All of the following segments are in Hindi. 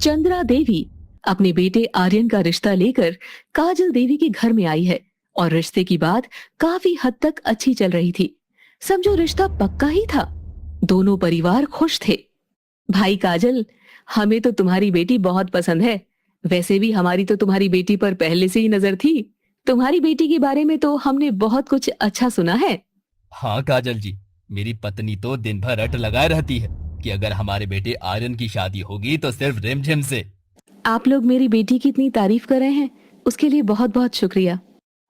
चंद्रा देवी अपने बेटे आर्यन का रिश्ता लेकर काजल देवी के घर में आई है और रिश्ते की बात काफी हद तक अच्छी चल रही थी। समझो रिश्ता पक्का ही था। दोनों परिवार खुश थे। भाई काजल, हमें तो तुम्हारी बेटी बहुत पसंद है। वैसे भी हमारी तो तुम्हारी बेटी पर पहले से ही नजर थी। तुम्हारी बेटी के बारे में तो हमने बहुत कुछ अच्छा सुना है। हाँ काजल जी, मेरी पत्नी तो दिन भर रट लगाए रहती है कि अगर हमारे बेटे आर्यन की शादी होगी तो सिर्फ रिमझिम से। आप लोग मेरी बेटी की इतनी तारीफ कर रहे हैं, उसके लिए बहुत बहुत शुक्रिया।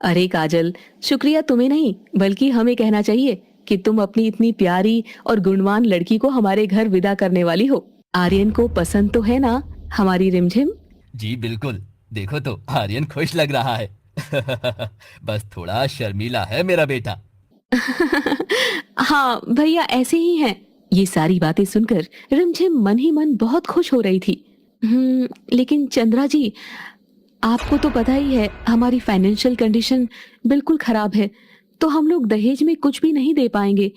अरे काजल, शुक्रिया तुम्हें नहीं बल्कि हमें कहना चाहिए कि तुम अपनी इतनी प्यारी और गुणवान लड़की को हमारे घर विदा करने वाली हो। आर्यन को पसंद तो है ना हमारी रिमझिम? जी बिल्कुल, देखो तो आर्यन खुश लग रहा है। बस थोड़ा शर्मीला है मेरा बेटा। हाँ भैया, ऐसे ही हैं। ये सारी बातें सुनकर रिमझिम मन ही मन बहुत खुश हो रही थी। लेकिन चंद्रा जी, आपको तो पता ही है हमारी फाइनेंशियल कंडीशन बिल्कुल खराब है, तो हम लोग दहेज में कुछ भी नहीं दे पाएंगे।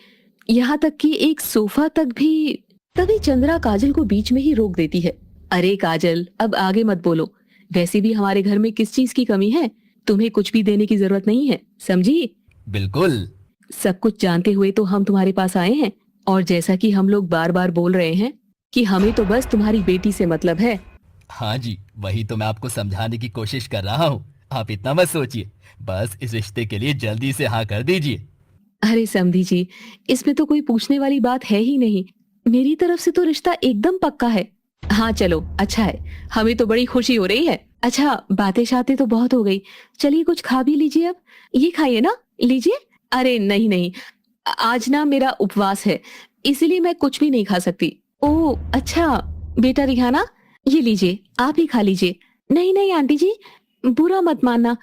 यहाँ तक कि एक सोफा तक भी। तभी चंद्रा काजल को बीच में ही रोक देती है। अरे काजल, अब आगे मत बोलो। वैसे भी हमारे घर में किस चीज की कमी है? तुम्हें कुछ भी देने की जरूरत नहीं है, समझी? बिल्कुल। सब कुछ जानते हुए तो हम तुम्हारे पास आए हैं। और जैसा कि हम लोग बार बार बोल रहे हैं कि हमें तो बस तुम्हारी बेटी से मतलब है। हाँ जी, वही तो मैं आपको समझाने की कोशिश कर रहा हूँ। आप इतना मत सोचिए, बस इस रिश्ते के लिए जल्दी से हाँ कर दीजिए। अरे समधी जी, इसमें तो कोई पूछने वाली बात है ही नहीं। मेरी तरफ से तो रिश्ता एकदम पक्का है। हाँ चलो, अच्छा है। हमें तो बड़ी खुशी हो रही है। अच्छा, बातें शातें तो बहुत हो गई। चलिए कुछ खा भी लीजिए अब। ये खाइए ना, लीजिए। अरे नहीं नहीं, आज ना मेरा उपवास है, इसीलिए मैं कुछ भी नहीं खा सकती। ओह अच्छा, बेटा रिहाना, ये लीजिए, आप ही खा लीजिए। नहीं नहीं आंटी जी, बुरा मत मानना,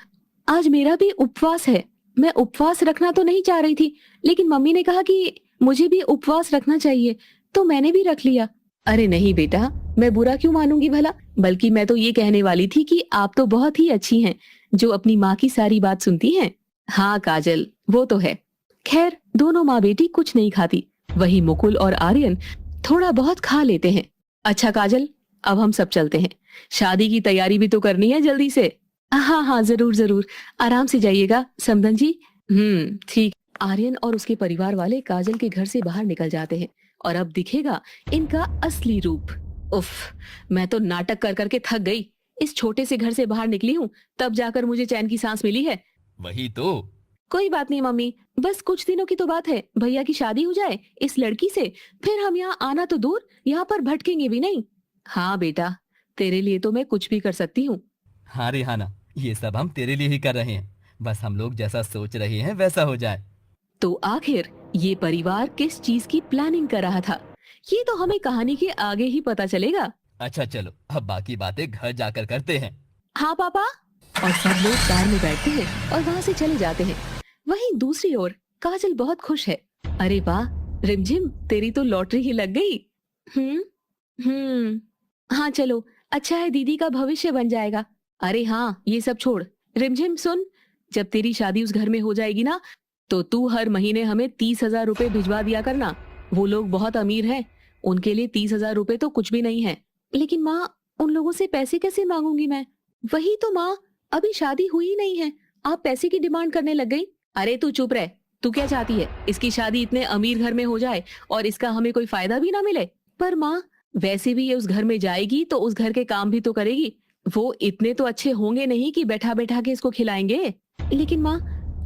आज मेरा भी उपवास है। मैं उपवास रखना तो नहीं चाह रही थी, लेकिन मम्मी ने कहा कि मुझे भी उपवास रखना चाहिए, तो मैंने भी रख लिया। अरे नहीं बेटा, मैं बुरा क्यों मानूंगी भला? बल्कि मैं तो ये कहने वाली थी कि आप तो बहुत ही अच्छी हैं, जो अपनी माँ की सारी बात सुनती हैं। हाँ काजल, वो तो है। खैर, दोनों माँ बेटी कुछ नहीं खाती, वही मुकुल और आर्यन थोड़ा बहुत खा लेते हैं। अच्छा काजल, अब हम सब चलते हैं। शादी की तैयारी भी तो करनी है जल्दी से। हाँ हाँ, जरूर जरूर। आराम से जाइएगा समधन जी। ठीक। आर्यन और उसके परिवार वाले काजल के घर से बाहर निकल जाते हैं और अब दिखेगा इनका असली रूप। उफ, मैं तो नाटक कर करके थक गई। इस छोटे से घर से बाहर निकली हूँ, तब जाकर मुझे चैन की सांस मिली है। वही तो। कोई बात नहीं मम्मी, बस कुछ दिनों की तो बात है। भैया की शादी हो जाए इस लड़की से, फिर हम यहाँ आना तो दूर, यहाँ पर भटकेंगे भी नहीं। हाँ बेटा, तेरे लिए तो मैं कुछ भी कर सकती हूँ। हाँ रिहाना, ये सब हम तेरे लिए ही कर रहे हैं। बस हम लोग जैसा सोच रहे हैं वैसा हो जाए। तो आखिर ये परिवार किस चीज की प्लानिंग कर रहा था, ये तो हमें कहानी के आगे ही पता चलेगा। अच्छा चलो, अब बाकी बातें घर जाकर करते हैं। हाँ पापा। और सब लोग कार में बैठते हैं और वहाँ से चले जाते हैं। वहीं दूसरी ओर काजल बहुत खुश है। अरे वाह रिमझिम, तेरी तो लॉटरी ही लग गई। हम्म हाँ चलो, अच्छा है, दीदी का भविष्य बन जाएगा। अरे हाँ, ये सब छोड़। रिमझिम सुन, जब तेरी शादी उस घर में हो जाएगी ना, तो तू हर महीने हमें 30,000 रुपए भिजवा दिया करना। वो लोग बहुत अमीर हैं, उनके लिए 30,000 रुपए तो कुछ भी नहीं है। लेकिन माँ, उन लोगों से पैसे कैसे मांगूंगी मैं? वही तो माँ, अभी शादी हुई ही नहीं है, आप पैसे की डिमांड करने लग गई। अरे तू चुप रह। तू क्या चाहती है, इसकी शादी इतने अमीर घर में हो जाए और इसका हमें कोई फायदा भी ना मिले? पर माँ, वैसे भी ये उस घर में जाएगी तो उस घर के काम भी तो करेगी। वो इतने तो अच्छे होंगे नहीं कि बैठा बैठा के इसको खिलाएंगे। लेकिन माँ,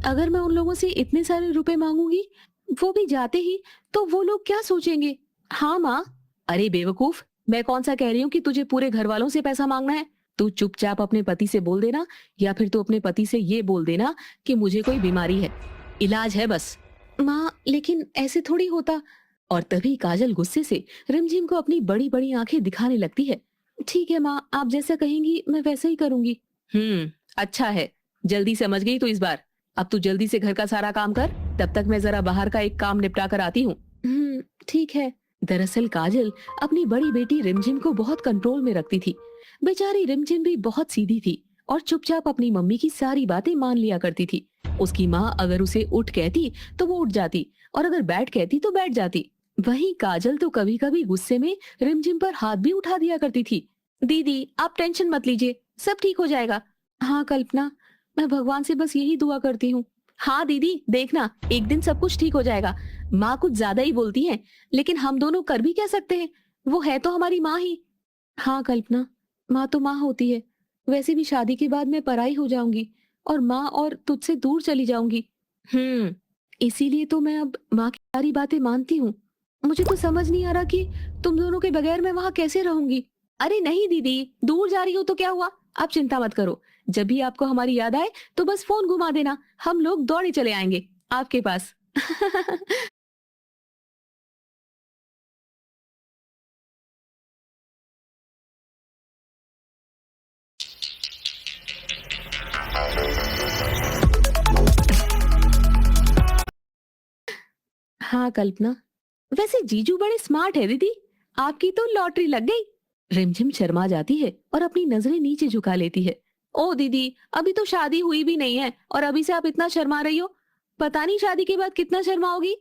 अगर मैं उन लोगों से इतने सारे रुपए मांगूंगी, वो भी जाते ही, तो वो लोग क्या सोचेंगे? हाँ माँ। अरे बेवकूफ, मैं कौन सा कह रही हूँ कि तुझे पूरे घर वालों से पैसा मांगना है। तू चुपचाप अपने पति से बोल देना, या फिर तू अपने पति से ये बोल देना कि मुझे कोई बीमारी है, इलाज है बस। माँ लेकिन ऐसे थोड़ी होता। और तभी काजल गुस्से से रिमझिम को अपनी बड़ी बड़ी आंखें दिखाने लगती है। ठीक है माँ, आप जैसा कहेंगी मैं वैसा ही करूंगी। अच्छा है, जल्दी समझ गई तो इस बार। अब तू जल्दी से घर का सारा काम कर, तब तक मैं जरा बाहर का एक काम निपटा कर आती हूँ। ठीक है। दरअसल काजल अपनी बड़ी बेटी रिमझिम को बहुत कंट्रोल में रखती थी। बेचारी रिमझिम भी बहुत सीधी थी और चुपचाप अपनी मम्मी की सारी बातें मान लिया करती थी। उसकी माँ अगर उसे उठ कहती तो वो उठ जाती, और अगर बैठ कहती तो बैठ जाती। वहीं काजल तो कभी कभी गुस्से में रिमझिम पर हाथ भी उठा दिया करती थी। दीदी आप टेंशन मत लीजिए, सब ठीक हो जाएगा। हाँ कल्पना, मैं भगवान से बस यही दुआ करती हूँ। हाँ दीदी देखना, एक दिन सब कुछ ठीक हो जाएगा। माँ कुछ ज्यादा ही बोलती है, लेकिन हम दोनों कर भी क्या सकते हैं, वो है तो हमारी माँ ही। हाँ कल्पना, माँ तो माँ होती है। वैसे भी शादी के बाद मैं पराई हो जाऊंगी और माँ और तुझसे दूर चली जाऊंगी। इसीलिए तो मैं अब माँ की सारी बातें मानती हूँ। मुझे तो समझ नहीं आ रहा कि तुम दोनों के बगैर मैं वहां कैसे रहूंगी। अरे नहीं दीदी, दूर जा रही हो तो क्या हुआ, आप चिंता मत करो। जब भी आपको हमारी याद आए तो बस फोन घुमा देना, हम लोग दौड़े चले आएंगे आपके पास। हाँ कल्पना, वैसे जीजू बड़े स्मार्ट है दीदी, आपकी तो लॉटरी लग गई। रिमझिम शर्मा जाती है और अपनी नजरें नीचे झुका लेती है। ओ दीदी, अभी तो शादी हुई भी नहीं है और अभी से आप इतना शर्मा रही हो, पता नहीं शादी के बाद कितना शर्माओगी।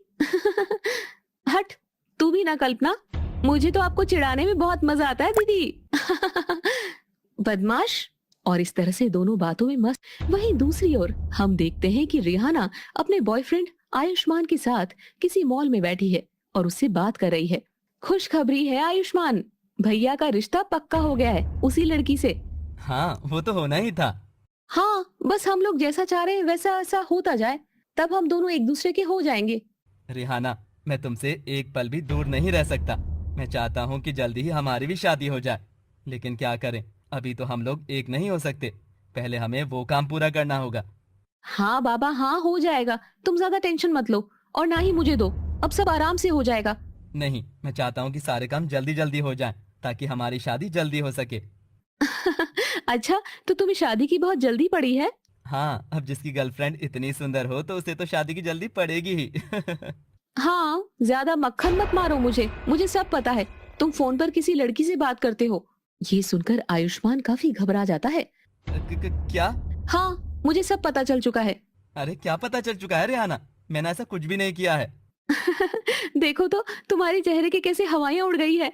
हट, तू भी ना कल्पना, मुझे तो आपको चिढ़ाने में बहुत मजा आता है दीदी। बदमाश। और इस तरह से दोनों बातों में मस्त। वहीं दूसरी ओर हम देखते हैं कि रिहाना अपने बॉयफ्रेंड आयुष्मान के साथ किसी मॉल में बैठी है और उससे बात कर रही है। खुशखबरी है आयुष्मान, भैया का रिश्ता पक्का हो गया है उसी लड़की से। हाँ, वो तो होना ही था। हाँ बस हम लोग जैसा चाह रहे हैं वैसा ऐसा होता जाए, तब हम दोनों एक दूसरे के हो जाएंगे। रिहाना, मैं तुमसे एक पल भी दूर नहीं रह सकता। मैं चाहता हूँ कि जल्दी ही हमारी भी शादी हो जाए, लेकिन क्या करें, अभी तो हम लोग एक नहीं हो सकते। पहले हमें वो काम पूरा करना होगा। हाँ बाबा हाँ हो जाएगा, तुम ज्यादा टेंशन मत लो और ना ही मुझे दो, अब सब आराम से हो जाएगा। नहीं, मैं चाहता हूँ कि सारे काम जल्दी जल्दी हो जाएं, ताकि हमारी शादी जल्दी हो सके। अच्छा, तो तुम्हें शादी की बहुत जल्दी पड़ी है। हाँ, अब जिसकी गर्लफ्रेंड इतनी सुंदर हो तो उसे तो शादी की जल्दी पड़ेगी ही। हाँ ज्यादा मक्खन मत मारो मुझे, मुझे सब पता है, तुम फोन पर किसी लड़की से बात करते हो। ये सुनकर आयुष्मान काफी घबरा जाता है। क्या? हाँ मुझे सब पता चल चुका है। अरे क्या पता चल चुका है रिहाना? मैंने ऐसा कुछ भी नहीं किया है। देखो तो तुम्हारे चेहरे के कैसे हवाएं उड़ गई है।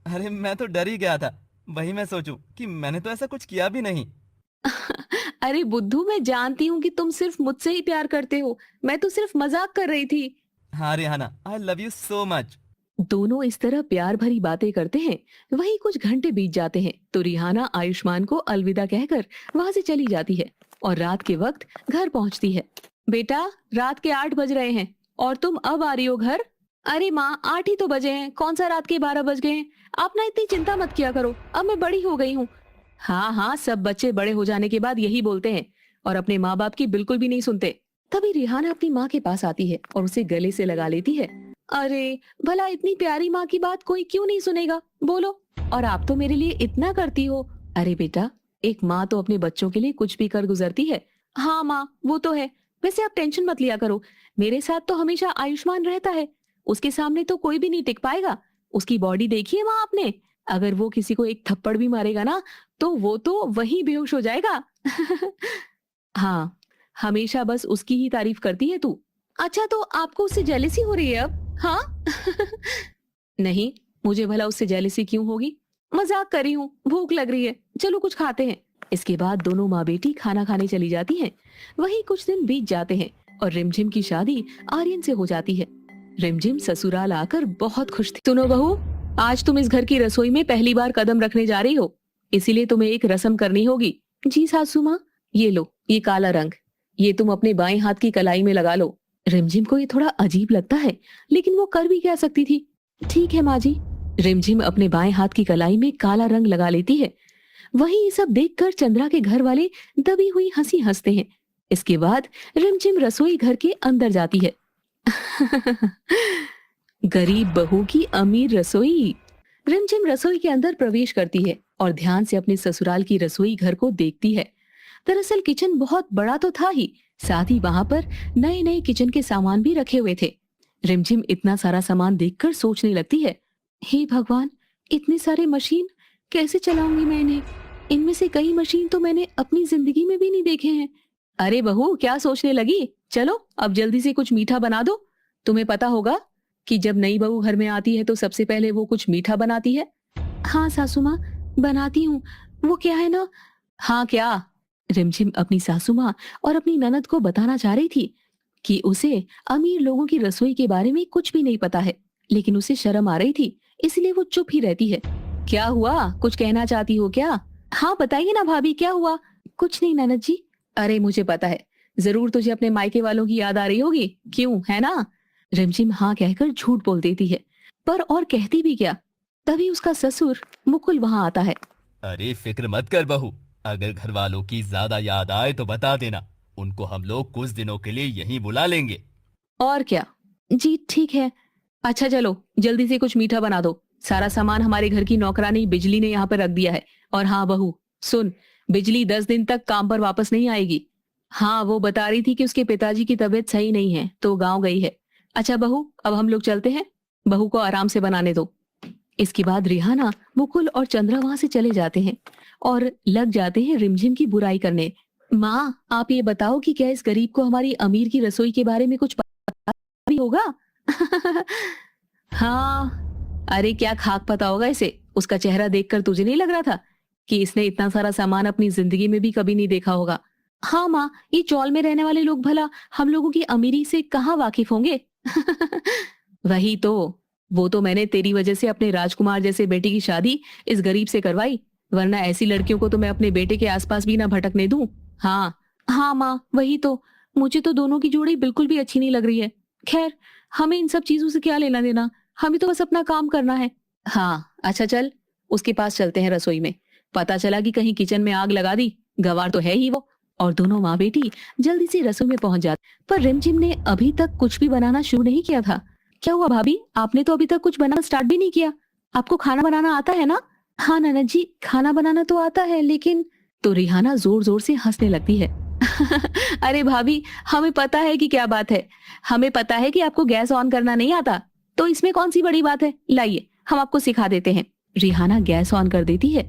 अरे मैं तो डर ही गया था। वही मैं सोचूं कि मैंने तो ऐसा कुछ किया भी नहीं। अरे बुद्धू, मैं जानती हूँ कि तुम सिर्फ मुझसे ही प्यार करते हो, मैं तो सिर्फ मजाक कर रही थी। हाँ Rihanna, I love you so much. दोनों इस तरह प्यार भरी बातें करते हैं। वहीं कुछ घंटे बीत जाते हैं तो रिहाना आयुष्मान को अलविदा कहकर वहां से चली जाती है और रात के वक्त घर पहुंचती है। बेटा, रात के 8 बज रहे हैं और तुम अब आ रही हो घर। अरे माँ, 8 ही तो बजे हैं, कौन सा रात के 12 बज गए हैं। आप ना इतनी चिंता मत किया करो, अब मैं बड़ी हो गई हूँ। हाँ हाँ, सब बच्चे बड़े हो जाने के बाद यही बोलते हैं और अपने माँ बाप की बिल्कुल भी नहीं सुनते। तभी रिहाना अपनी माँ के पास आती है और उसे गले से लगा लेती है। अरे भला इतनी प्यारी माँ की बात कोई क्यों नहीं सुनेगा, बोलो। और आप तो मेरे लिए इतना करती हो। अरे बेटा, एक माँ तो अपने बच्चों के लिए कुछ भी कर गुजरती है। हाँ माँ, वो तो है। वैसे आप टेंशन मत लिया करो, मेरे साथ तो हमेशा आयुष्मान रहता है, उसके सामने तो कोई भी नहीं टिक पाएगा। उसकी बॉडी देखी है माँ आपने, अगर वो किसी को एक थप्पड़ भी मारेगा ना तो वो तो वहीं बेहोश हो जाएगा। हाँ, हमेशा बस उसकी ही तारीफ करती है तू। अच्छा, तो आपको उससे जेलसी हो रही है अब? हाँ। नहीं, मुझे भला उससे जेलसी क्यों होगी, मजाक कर रही हूँ, भूख लग रही है, चलो कुछ खाते हैं। इसके बाद दोनों माँ बेटी खाना खाने चली जाती हैं। वहीं कुछ दिन बीत जाते हैं और रिमझिम की शादी आर्यन से हो जाती है। रिमझिम ससुराल आकर बहुत खुश थी। सुनो बहू, आज तुम इस घर की रसोई में पहली बार कदम रखने जा रही हो, इसीलिए तुम्हें एक रस्म करनी होगी। जी सासू माँ। ये लो, ये काला रंग, ये तुम अपने बाएं हाथ की कलाई में लगा लो। रिमझिम को ये थोड़ा अजीब लगता है, लेकिन वो कर भी क्या सकती थी। ठीक है माँ जी। रिमझिम अपने बाएं हाथ की कलाई में काला रंग लगा लेती है। वहीं ये सब देखकर चंद्रा के घर वाले दबी हुई हंसी हंसते हैं। इसके बाद रिमझिम रसोई घर के अंदर जाती है। गरीब बहू की अमीर रसोई। रिमझिम रसोई के अंदर प्रवेश करती है और ध्यान से अपने ससुराल की रसोई घर को देखती है। दरअसल किचन बहुत बड़ा तो था ही, साथ ही वहां पर नए नए किचन के सामान भी रखे हुए थे। रिमझिम इतना सारा सामान देखकर सोचने लगती है, हे भगवान, इतने सारे मशीन कैसे चलाऊंगी मैं इन्हें। इनमें से कई मशीन तो मैंने अपनी जिंदगी में भी नहीं देखे हैं। अरे बहू, क्या सोचने लगी, चलो अब जल्दी से कुछ मीठा बना दो। तुम्हें पता होगा कि जब नई बहू घर में आती है तो सबसे पहले वो कुछ मीठा बनाती है। हाँ सासू माँ, बनाती हूँ। वो क्या है ना। हाँ क्या। रिमझिम अपनी सासू माँ और अपनी ननद को बताना चाह रही थी कि उसे अमीर लोगों की रसोई के बारे में कुछ भी नहीं पता है, लेकिन उसे शर्म आ रही थी, इसलिए वो चुप ही रहती है। क्या हुआ, कुछ कहना चाहती हो क्या? हाँ बताइए ना भाभी, क्या हुआ? कुछ नहीं ननद जी। अरे मुझे पता है, जरूर तुझे अपने मायके वालों की याद आ रही होगी, क्यों, है ना? रिमझिम हाँ कहकर झूठ बोल देती है, पर और कहती भी क्या। तभी उसका ससुर मुकुल वहां आता है। अरे फिक्र मत कर बहू, अगर घर वालों की ज्यादा याद आए तो बता देना, उनको हम लोग कुछ दिनों के लिए यहीं बुला लेंगे। और क्या। जी ठीक है। अच्छा चलो जल्दी से कुछ मीठा बना दो, सारा सामान हमारे घर की नौकरानी बिजली ने यहाँ पर रख दिया है। और हाँ बहू, सुन, बिजली 10 दिन तक काम पर वापस नहीं आएगी। हाँ वो बता रही थी कि उसके पिताजी की तबीयत सही नहीं है तो गांव गई है। अच्छा बहू, अब हम लोग चलते हैं, बहू को आराम से बनाने दो। इसके बाद रिहाना, मुकुल और चंद्रा वहां से चले जाते हैं और लग जाते हैं रिमझिम की बुराई करने। माँ आप ये बताओ कि क्या इस गरीब को हमारी अमीर की रसोई के बारे में कुछ पता भी होगा? हाँ। अरे क्या खाक पता होगा इसे, उसका चेहरा देखकर तुझे नहीं लग रहा था कि इसने इतना सारा सामान अपनी जिंदगी में भी कभी नहीं देखा होगा? हाँ माँ, ये चौल में रहने वाले लोग भला हम लोगों की अमीरी से कहाँ वाकिफ होंगे? वही तो, वो तो मैंने तेरी वजह से अपने राजकुमार जैसे बेटे की शादी इस गरीब से करवाई, वरना ऐसी लड़कियों को तो मैं अपने बेटे के आसपास भी ना भटकने दूं। हाँ। हाँ माँ वही तो, मुझे तो दोनों की जोड़ी बिल्कुल भी अच्छी नहीं लग रही है। खैर, हमें इन सब चीजों से क्या लेना देना, हमें तो बस अपना काम करना है। हाँ अच्छा चल, उसके पास चलते हैं रसोई में, पता चला कि कहीं किचन में आग लगा दी, गवार तो है ही वो। और दोनों माँ बेटी जल्दी से रसोई में पहुंच जाते, पर रिमझिम ने अभी तक कुछ भी बनाना शुरू नहीं किया था। क्या हुआ भाभी, आपने तो अभी तक कुछ बनाना स्टार्ट भी नहीं किया? आपको खाना बनाना आता है ना? हाँ ननद जी, खाना बनाना तो आता है लेकिन। तो रिहाना जोर जोर से हंसने लगती है। अरे भाभी, हमें पता है कि क्या बात है, हमें पता है कि आपको गैस ऑन करना नहीं आता, तो इसमें कौन सी बड़ी बात है, लाइए हम आपको सिखा देते हैं। रिहाना गैस ऑन कर देती है।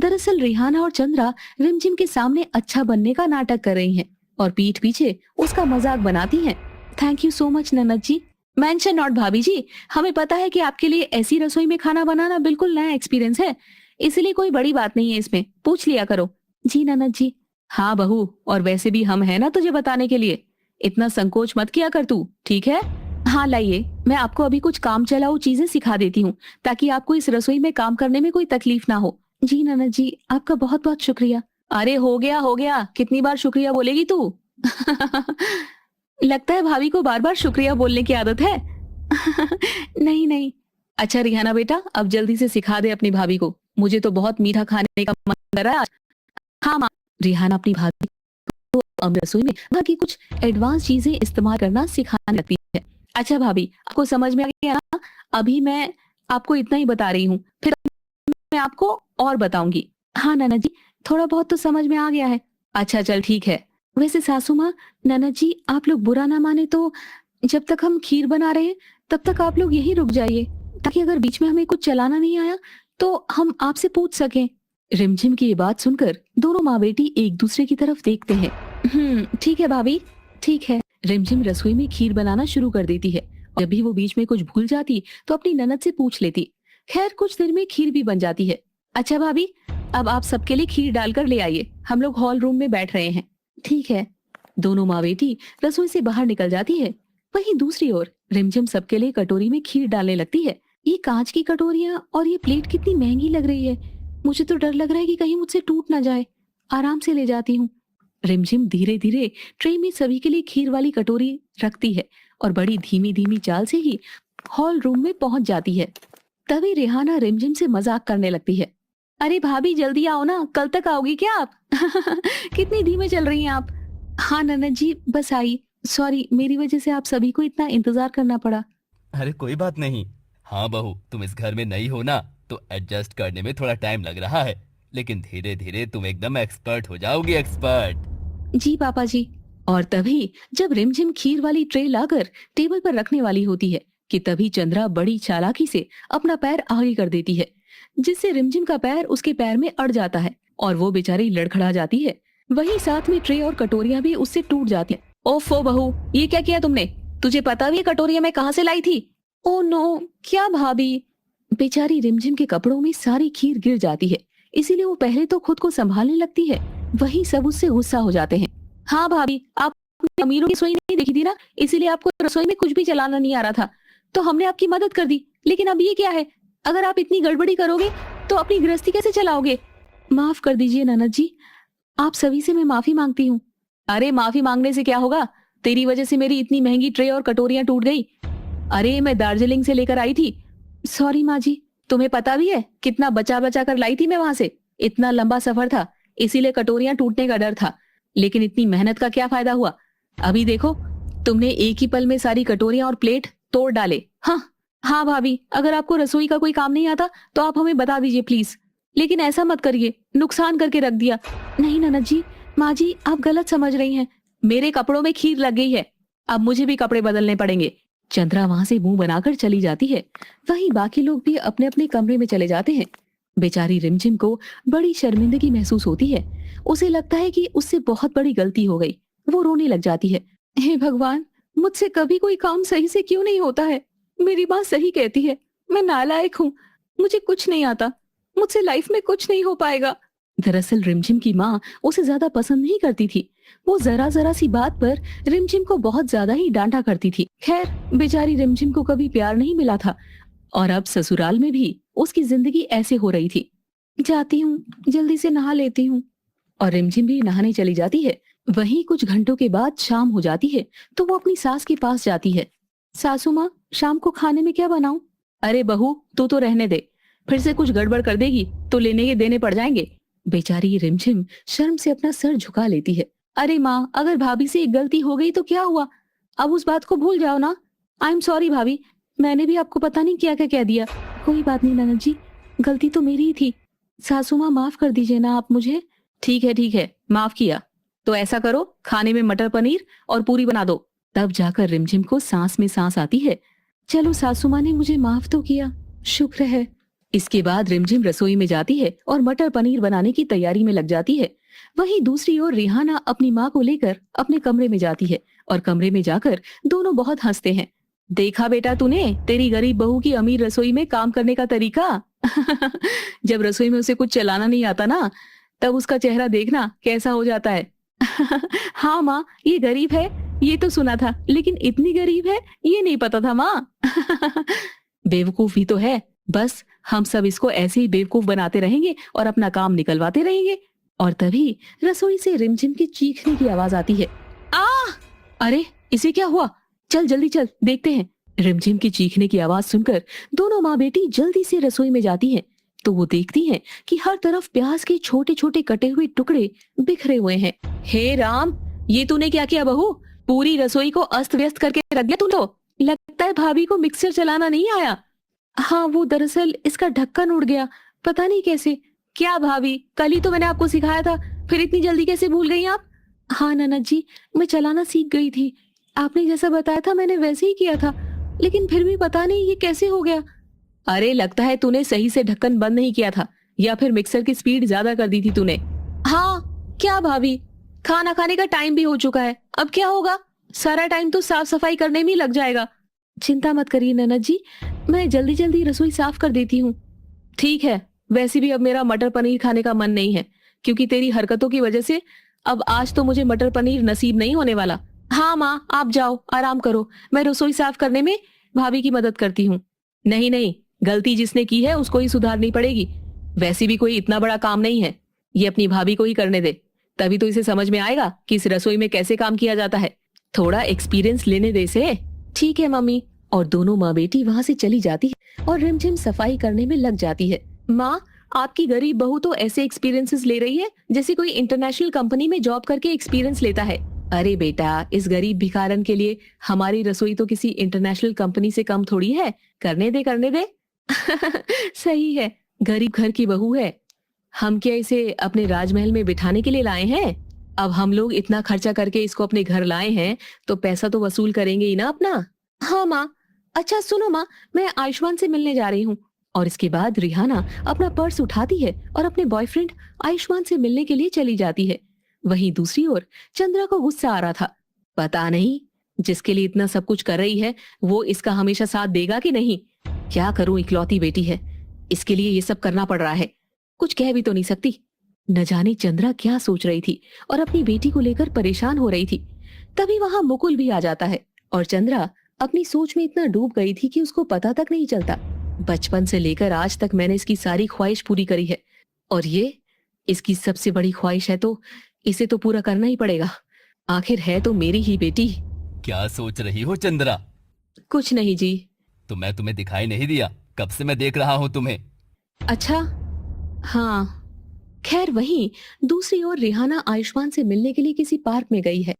दरअसल रिहाना और चंद्रा रिमझिम के सामने अच्छा बनने का नाटक कर रही हैं और पीठ पीछे उसका मजाक बनाती हैं। थैंक यू सो मच ननद जी। मेंशन नॉट भाभी जी, हमें पता है कि आपके लिए ऐसी रसोई में खाना बनाना बिल्कुल नया एक्सपीरियंस है, इसलिए कोई बड़ी बात नहीं है, इसमें पूछ लिया करो। जी ननद जी। हाँ बहू, और वैसे भी हम है ना तुझे बताने के लिए, इतना संकोच मत किया कर तू, ठीक है? हाँ लाइए, मैं आपको अभी कुछ काम चलाऊ चीजें सिखा देती हूँ, ताकि आपको इस रसोई में काम करने में कोई तकलीफ ना हो। जी ननद जी, आपका बहुत बहुत शुक्रिया। अरे हो गया, कितनी बार शुक्रिया बोलेगी तू? लगता है भाभी को बार बार शुक्रिया बोलने की आदत है। नहीं नहीं। अच्छा रिहाना बेटा, अब जल्दी से सिखा दे अपनी भाभी को, मुझे तो बहुत मीठा खाने का मन कर रहा है आज। हाँ माँ। रिहाना अपनी भाभी को अब रसोई में बाकी कुछ एडवांस चीजें इस्तेमाल करना सिखाने लगती है। अच्छा भाभी, आपको समझ में आ गया ना? अभी मैं आपको इतना ही बता रही हूँ, फिर मैं आपको और बताऊंगी। हाँ ननद जी, थोड़ा बहुत तो समझ में आ गया है। अच्छा चल ठीक है। वैसे सासू माँ, ननद जी आप लोग बुरा ना माने तो जब तक हम खीर बना रहे हैं तब तक आप लोग यहीं रुक जाइए, ताकि अगर बीच में हमें कुछ चलाना नहीं आया तो हम आपसे पूछ सकें। रिमझिम की ये बात सुनकर दोनों माँ बेटी एक दूसरे की तरफ देखते हैं। ठीक है भाभी, ठीक है। रिमझिम रसोई में खीर बनाना शुरू कर देती है। जब भी वो बीच में कुछ भूल जाती तो अपनी ननद से पूछ लेती। खैर कुछ देर में खीर भी बन जाती है। अच्छा भाभी, अब आप सबके लिए खीर डालकर ले आइए, हम लोग हॉल रूम में बैठ रहे हैं। ठीक है। दोनों माँ बेटी रसोई से बाहर निकल जाती है। वहीं दूसरी ओर रिमझिम सबके लिए कटोरी में खीर डालने लगती है। ये कांच की कटोरियां और ये प्लेट कितनी महंगी लग रही है, मुझे तो डर लग रहा है कि कहीं मुझसे टूट ना जाए। आराम से ले जाती हूँ। रिमझिम धीरे धीरे ट्रे में सभी के लिए खीर वाली कटोरी रखती है और बड़ी धीमी धीमी चाल से ही हॉल रूम में पहुंच जाती है। तभी रिहाना रिमझिम से मजाक करने लगती है। अरे भाभी जल्दी आओ ना, कल तक आओगी क्या आप? कितनी धीमे चल रही हैं आप। हाँ ननद जी बस आई, सॉरी मेरी वजह से आप सभी को इतना इंतजार करना पड़ा। अरे कोई बात नहीं। हाँ बहू, तुम इस घर में नई हो ना, तो एडजस्ट करने में थोड़ा टाइम लग रहा है, लेकिन धीरे धीरे तुम एकदम एक्सपर्ट हो जाओगी, एक्सपर्ट। जी पापा जी। और तभी जब रिमझिम खीर वाली ट्रे लाकर टेबल पर रखने वाली होती है कि तभी चंद्रा बड़ी चालाकी से अपना पैर आगे कर देती है, जिससे रिमझिम का पैर उसके पैर में अड़ जाता है और वो बेचारी लड़खड़ा जाती है। वहीं साथ में ट्रे और कटोरियां भी उससे टूट जाती हैं। ओफो बहू, ये क्या किया तुमने? तुझे पता भी है कटोरियां मैं कहाँ से लाई थी? ओ नो, क्या भाभी? बेचारी रिमझिम के कपड़ों में सारी खीर गिर जाती है, इसीलिए वो पहले तो खुद को संभालने लगती है, वहीं सब उससे गुस्सा हो जाते हैं। हाँ भाभी, आपने अमीरों की रसोई नहीं देखी थी ना, इसीलिए आपको रसोई में कुछ भी चलाना नहीं आ रहा था, तो हमने आपकी मदद कर दी। लेकिन अब ये क्या है, अगर आप इतनी गड़बड़ी करोगे तो अपनी गृहस्थी कैसे चलाओगे? माफ कर दीजिए ननद जी, आप सभी से मैं माफी मांगती हूँ। अरे माफी मांगने से क्या होगा, तेरी वजह से मेरी इतनी महंगी ट्रे और कटोरियां टूट गई। अरे मैं दार्जिलिंग से लेकर आई थी। सॉरी माँ जी, तुम्हें पता भी है कितना बचा बचा कर लाई थी मैं वहां से? इतना लंबा सफर था, इसीलिए कटोरियां टूटने का डर था। लेकिन इतनी मेहनत का क्या फायदा हुआ? अभी देखो, तुमने एक ही पल में सारी कटोरियां और प्लेट तोड़ डाले। हाँ हाँ भाभी, अगर आपको रसोई का कोई काम नहीं आता तो आप हमें बता दीजिए प्लीज, लेकिन ऐसा मत करिए, नुकसान करके रख दिया। नहीं ननद जी, माँ जी आप गलत समझ रही हैं, मेरे कपड़ों में खीर लग गई है, अब मुझे भी कपड़े बदलने पड़ेंगे। चंद्रा वहां से मुंह बनाकर चली जाती है। वहीं बाकी लोग भी अपने अपने कमरे में चले जाते हैं। बेचारी रिमझिम को बड़ी शर्मिंदगी महसूस होती है। उसे लगता है कि उससे बहुत बड़ी गलती हो गई। वो रोने लग जाती है। हे भगवान, मुझसे कभी कोई काम सही से क्यों नहीं होता है? मेरी माँ सही कहती है, मैं नालायक हूँ, मुझे कुछ नहीं आता, मुझसे लाइफ में कुछ नहीं हो पाएगा। दरअसल रिमझिम की माँ उसे ज्यादा पसंद नहीं करती थी। वो जरा जरा सी बात पर रिमझिम को बहुत ज्यादा ही डांटा करती थी। खैर, बेचारी रिमझिम को कभी प्यार नहीं मिला था और अब ससुराल में भी उसकी जिंदगी ऐसे हो रही थी। जाती हूँ, जल्दी से नहा लेती हूँ। और रिमझिम भी नहाने चली जाती है। वहीं कुछ घंटों के बाद शाम हो जाती है तो वो अपनी सास के पास जाती है। सासू माँ, शाम को खाने में क्या बनाऊं? अरे बहू, तू तो रहने दे, फिर से कुछ गड़बड़ कर देगी तो लेने के देने पड़ जाएंगे। बेचारी रिमझिम शर्म से अपना सर झुका लेती है। अरे माँ, अगर भाभी से एक गलती हो गई तो क्या हुआ, अब उस बात को भूल जाओ ना। आई एम सॉरी भाभी, मैंने भी आपको पता नहीं क्या क्या कह दिया। कोई बात नहीं ननद जी, गलती तो मेरी ही थी। सासू माँ माफ कर दीजिए ना आप मुझे। ठीक है, माफ किया। तो ऐसा करो, खाने में मटर पनीर और पूरी बना दो। तब जाकर रिमझिम को सांस में सांस आती है। चलो, सासू माँ ने मुझे माफ तो किया, शुक्र है। इसके बाद रिमझिम रसोई में जाती है और मटर पनीर बनाने की तैयारी में लग जाती है। वहीं दूसरी ओर रिहाना अपनी माँ को लेकर अपने कमरे में जाती है और कमरे में जाकर दोनों बहुत हंसते हैं। देखा बेटा तूने तेरी गरीब बहू की अमीर रसोई में काम करने का तरीका। जब रसोई में उसे कुछ चलाना नहीं आता ना, तब उसका चेहरा देखना कैसा हो जाता है। हाँ माँ, ये गरीब है ये तो सुना था, लेकिन इतनी गरीब है ये नहीं पता था माँ। बेवकूफ ही तो है, बस हम सब इसको ऐसे ही बेवकूफ बनाते रहेंगे और अपना काम निकलवाते रहेंगे। और तभी रसोई से रिमझिम की चीखने की आवाज आती है। आ! अरे इसे क्या हुआ? चल जल्दी चल, देखते हैं। रिमझिम की चीखने की आवाज सुनकर दोनों माँ बेटी जल्दी से रसोई में जाती हैं। तो वो देखती हैं कि हर तरफ प्याज के छोटे छोटे कटे हुए टुकड़े बिखरे हुए हैं। हे राम, ये तूने क्या किया बहू? पूरी रसोई को अस्त व्यस्त करके रख दिया तू तो। लगता है भाभी को मिक्सर चलाना नहीं आया। हाँ, वो दरअसल इसका ढक्कन उड़ गया, पता नहीं कैसे। क्या भाभी, कल ही तो मैंने आपको सिखाया था, फिर इतनी जल्दी कैसे भूल गई आप? हाँ ननद जी, मैं चलाना सीख गई थी, आपने जैसा बताया था मैंने वैसे ही किया था, लेकिन फिर भी पता नहीं ये कैसे हो गया। अरे लगता है तूने सही से ढक्कन बंद नहीं किया था, या फिर मिक्सर की स्पीड ज्यादा कर दी थी तूने। हाँ क्या भाभी, खाना खाने का टाइम भी हो चुका है, अब क्या होगा? सारा टाइम तो साफ सफाई करने में ही लग जाएगा। चिंता मत करिए ननद जी, मैं जल्दी जल्दी रसोई साफ कर देती हूँ। ठीक है, वैसे भी अब मेरा मटर पनीर खाने का मन नहीं है, क्योंकि तेरी हरकतों की वजह से अब आज तो मुझे मटर पनीर नसीब नहीं होने वाला। हाँ माँ, आप जाओ आराम करो, मैं रसोई साफ करने में भाभी की मदद करती हूँ। नहीं नहीं, गलती जिसने की है उसको ही सुधारनी पड़ेगी। वैसे भी कोई इतना बड़ा काम नहीं है, ये अपनी भाभी को ही करने दे, तभी तो इसे समझ में आएगा कि इस रसोई में कैसे काम किया जाता है। थोड़ा एक्सपीरियंस लेने दे से। ठीक है मम्मी। और दोनों माँ बेटी वहाँ से चली जाती है और रिमझिम सफाई करने में लग जाती है। माँ, आपकी गरीब बहू तो ऐसे एक्सपीरियंसेस ले रही है जैसे कोई इंटरनेशनल कंपनी में जॉब करके एक्सपीरियंस लेता है। अरे बेटा, इस गरीब भिखारन के लिए हमारी रसोई तो किसी इंटरनेशनल कंपनी से कम थोड़ी है, करने दे करने दे। सही है, गरीब घर की बहू है, हम क्या इसे अपने राजमहल में बिठाने के लिए लाए हैं? अब हम लोग इतना खर्चा करके इसको अपने घर लाए हैं तो पैसा तो वसूल करेंगे ही ना अपना। हाँ माँ। अच्छा सुनो माँ, मैं आयुष्मान से मिलने जा रही हूँ। और इसके बाद रिहाना अपना पर्स उठाती है और अपने बॉयफ्रेंड आयुष्मान से मिलने के लिए चली जाती है। वहीं दूसरी ओर चंद्रा को गुस्सा आ रहा था। पता नहीं जिसके लिए इतना सब कुछ कर रही है वो इसका हमेशा साथ देगा कि नहीं। क्या करूं, इकलौती बेटी है, इसके लिए ये सब करना पड़ रहा है। कुछ कह भी तो नहीं सकती। न जाने चंद्रा क्या सोच रही थी और अपनी बेटी को लेकर परेशान हो रही थी। तभी वहां मुकुल भी आ जाता है और चंद्रा अपनी सोच में इतना डूब गई थी कि उसको पता तक नहीं चलता। बचपन से लेकर आज तक मैंने इसकी सारी ख्वाहिश पूरी करी है और ये इसकी सबसे बड़ी ख्वाहिश है, तो इसे तो पूरा करना ही पड़ेगा। आखिर है तो मेरी ही बेटी। क्या सोच रही हो चंद्रा? कुछ नहीं जी। तो मैं तुम्हें दिखाई नहीं दिया? कब से मैं देख रहा हूँ तुम्हें। अच्छा, हाँ। खैर वहीं दूसरी ओर रिहाना आयुष्मान से मिलने के लिए किसी पार्क में गई है।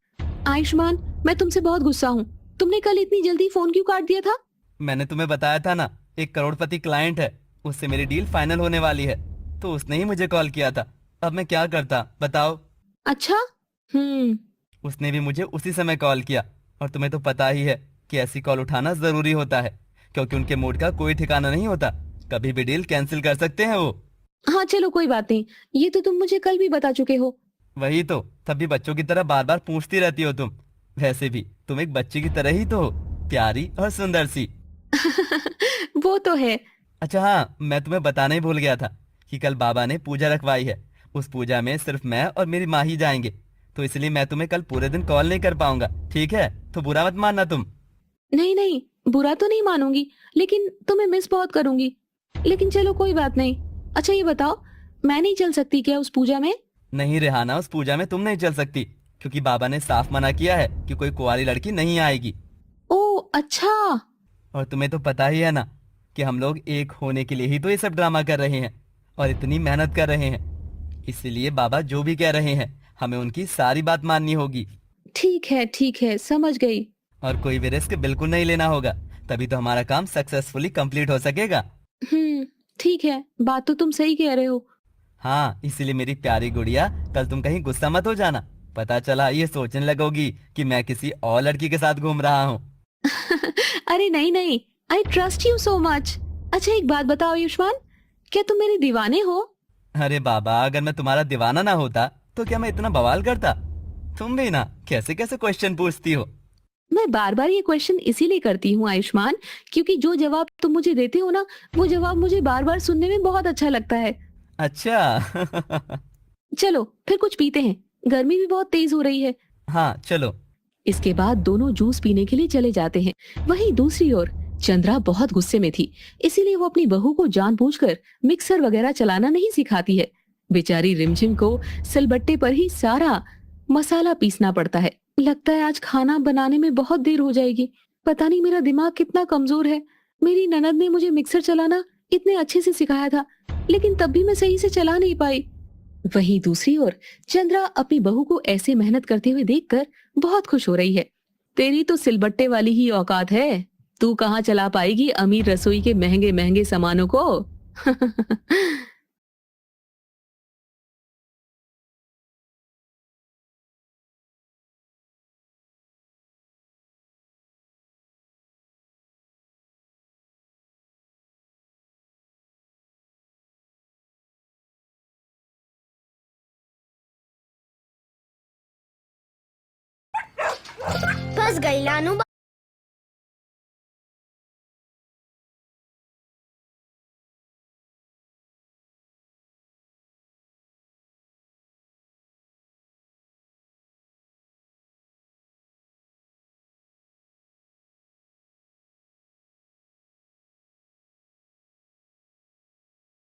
आयुष्मान, मैं तुमसे बहुत गुस्सा हूँ। तुमने कल इतनी जल्दी फोन क्यों काट दिया था? मैंने तुम्हें बताया था ना, एक करोड़पति क्लाइंट है, उससे मेरी डील फाइनल होने वाली है, तो उसने ही मुझे कॉल किया था। अब मैं क्या करता बताओ। अच्छा। हम्म। उसने भी मुझे उसी समय कॉल किया, और तुम्हें तो पता ही है कि ऐसी कॉल उठाना जरूरी होता है, क्योंकि उनके मूड का कोई ठिकाना नहीं होता। कभी भी डील कैंसिल कर सकते हैं वो। हाँ चलो कोई बात नहीं, ये तो तुम मुझे कल भी बता चुके हो। वही तो, तब भी बच्चों की तरह बार बार पूछती रहती हो तुम। वैसे भी तुम एक बच्ची की तरह ही तो हो, प्यारी और सुंदर सी। वो तो है। अच्छा हाँ, मैं तुम्हें बताना ही भूल गया था कि कल बाबा ने पूजा रखवाई है। उस पूजा में सिर्फ मैं और मेरी माँ ही जाएंगे, तो इसलिए मैं तुम्हें कल पूरे दिन कॉल नहीं कर पाऊंगा। ठीक है? तो बुरा मत मानना तुम। नहीं नहीं, बुरा तो नहीं मानूंगी, लेकिन तुम्हें मिस बहुत करूंगी। लेकिन चलो कोई बात नहीं। अच्छा ये बताओ, मैं नहीं चल सकती क्या उस पूजा में? नहीं रेहाना, उस पूजा में तुम नहीं चल सकती, क्योंकि बाबा ने साफ मना किया है कि कोई कुंवारी लड़की नहीं आएगी। ओ अच्छा। और तुम्हें तो पता ही है ना कि हम लोग एक होने के लिए ही तो ये सब ड्रामा कर रहे हैं और इतनी मेहनत कर रहे हैं। इसलिए बाबा जो भी कह रहे हैं, हमें उनकी सारी बात माननी होगी। ठीक है, समझ गई। और कोई भी रिस्क बिल्कुल नहीं लेना होगा, तभी तो हमारा काम सक्सेसफुली कंप्लीट हो सकेगा। हम्म। ठीक है, बात तो तुम सही कह रहे हो। हाँ, इसीलिए मेरी प्यारी गुड़िया, कल तुम कहीं गुस्सा मत हो जाना। पता चला ये सोचने लगोगी कि मैं किसी और लड़की के साथ घूम रहा हूँ। अरे नहीं नहीं, I trust you so much. अच्छा एक बात बताओ आयुष्मान, क्या तुम मेरे दीवाने हो? अरे बाबा, अगर मैं तुम्हारा दीवाना ना होता तो क्या मैं इतना बवाल करता? तुम भी ना कैसे कैसे क्वेश्चन पूछती हो। मैं बार बार ये क्वेश्चन इसीलिए करती हूँ आयुष्मान, क्योंकि जो जवाब तुम मुझे देते हो ना, वो जवाब मुझे बार बार सुनने में बहुत अच्छा लगता है। अच्छा। चलो फिर कुछ पीते हैं, गर्मी भी बहुत तेज हो रही है। हाँ चलो। इसके बाद दोनों जूस पीने के लिए चले जाते हैं। वहीं दूसरी ओर चंद्रा बहुत गुस्से में थी, इसीलिए वो अपनी बहू को जानबूझकर मिक्सर वगैरह चलाना नहीं सिखाती है। बेचारी रिमझिम को सिलबट्टे पर ही सारा मसाला पीसना पड़ता है। लगता है आज खाना बनाने में बहुत देर हो जाएगी। पता नहीं मेरा दिमाग कितना कमजोर है। मेरी ननद ने मुझे मिक्सर चलाना इतने अच्छे से सिखाया था, लेकिन तब भी मैं सही से चला नहीं पाई। वहीं दूसरी ओर चंद्रा अपनी बहू को ऐसे मेहनत करते हुए देखकर बहुत खुश हो रही है। तेरी तो सिलबट्टे वाली ही औकात है, तू कहाँ चला पाएगी अमीर रसोई के महंगे महंगे सामानों को। फंस गई लानू